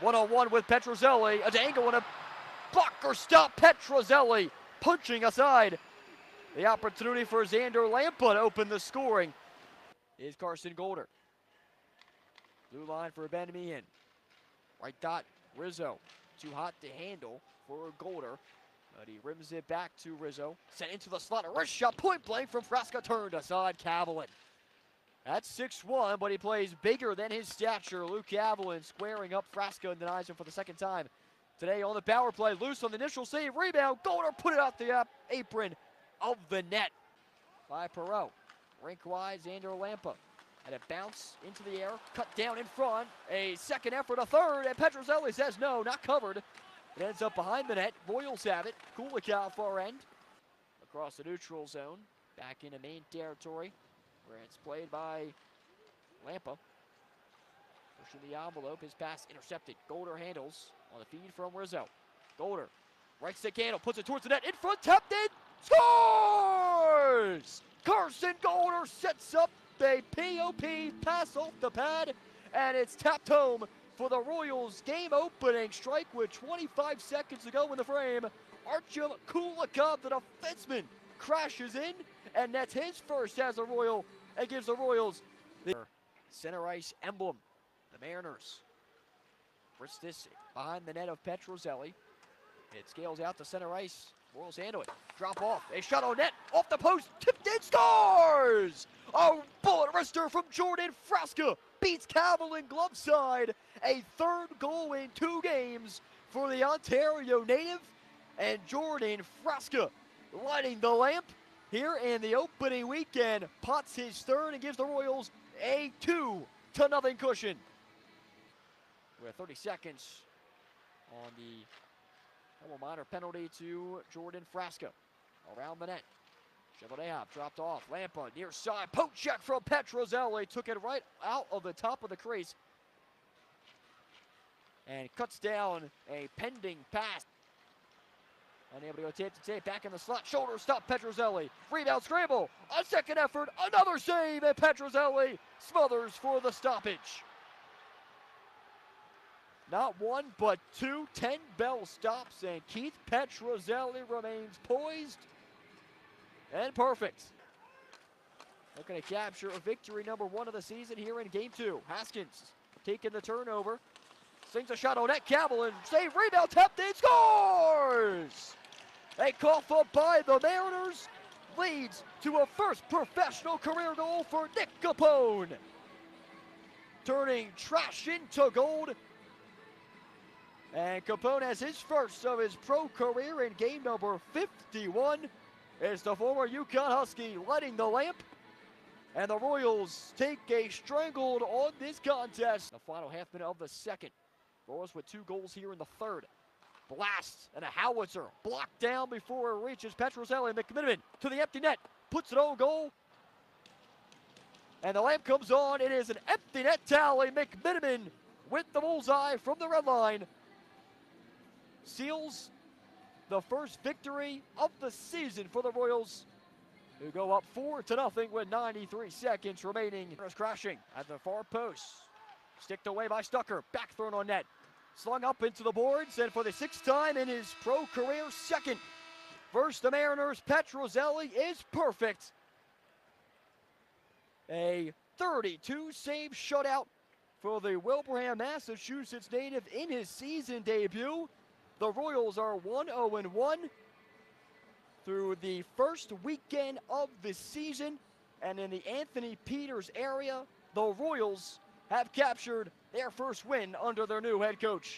One-on-one with Petrozelli. A dangle and a blocker stop. Petrozelli punching aside the opportunity for Xander Lampa to open the scoring. Is Carson Golder. Blue line for Ben Meehan. Right dot, Rizzo. Too hot to handle for Golder. But he rims it back to Rizzo. Sent into the slot. A wrist shot, point blank from Frasca. Turned aside, Cavallin. That's 6-1, but he plays bigger than his stature. Luke Cavallin squaring up Frasca and denies him for the second time. Today on the power play, loose on the initial save. Rebound, Golder put it out the apron of the net by Perreault. Rink-wise, Xander Lampa. And it bounce into the air, cut down in front. A second effort, a third, and Petrozelli says no, not covered. It ends up behind the net. Royals have it. Kulikov far end. Across the neutral zone, back into main territory, where it's played by Lampa. Pushing the envelope, his pass intercepted. Golder handles on the feed from Rizzo. Golder, right stick handle, puts it towards the net, in front, tapped in, scores! Carson Golder sets up a POP pass off the pad, and it's tapped home for the Royals' game-opening strike with 25 seconds to go in the frame. Artyom Kulikov, the defenseman, crashes in, and that's his first as a Royal, and gives the Royals the center ice emblem. The Mariners. Ristis behind the net of Petrozelli. It scales out to center ice. Royals handle it. Drop off. A shot on net. Off the post. Tipped in. Scores! A bullet wrister from Jordan Frasca. Beats Cavallin glove side. A third goal in 2 games for the Ontario native. And Jordan Frasca lighting the lamp here in the opening weekend. Pots his third and gives the Royals a 2-0 cushion. We're at 30 seconds on the double minor penalty to Jordan Frasca. Around the net. Cheveldayoff dropped off. Lampa near side. Poke check from Petrozelli. Took it right out of the top of the crease. And cuts down a pending pass. Unable to go tape to tape. Back in the slot. Shoulder stop Petrozelli. Rebound scramble. A second effort. Another save. And Petrozelli smothers for the stoppage. Not one, but 2 10-bell stops, and Keith Petrozelli remains poised and perfect. Looking to capture a victory number 1 of the season here in Game 2. Haskins taking the turnover. Sings a shot on net. Cavallin, save, rebound, tapped in, scores! A cough up by the Mariners leads to a first professional career goal for Nick Capone. Turning trash into gold. And Capone has his first of his pro career in game number 51. It's the former UConn Husky lighting the lamp. And the Royals take a stranglehold on this contest. The final half minute of the second. Royals with 2 goals here in the third. Blast and a howitzer blocked down before it reaches Petrozelli. McMiniman to the empty net. Puts it on goal. And the lamp comes on. It is an empty net tally. McMiniman with the bullseye from the red line. Seals the first victory of the season for the Royals, who go up 4-0 with 93 seconds remaining. Crashing at the far post. Sticked away by Stucker. Back thrown on net. Slung up into the boards, and for the 6th time in his pro career, second versus the Mariners, Petrozelli is perfect. A 32-save shutout for the Wilbraham, Massachusetts native in his season debut. The Royals are 1-0-1 through the first weekend of the season. And in the Anthony Peters area, the Royals have captured their first win under their new head coach.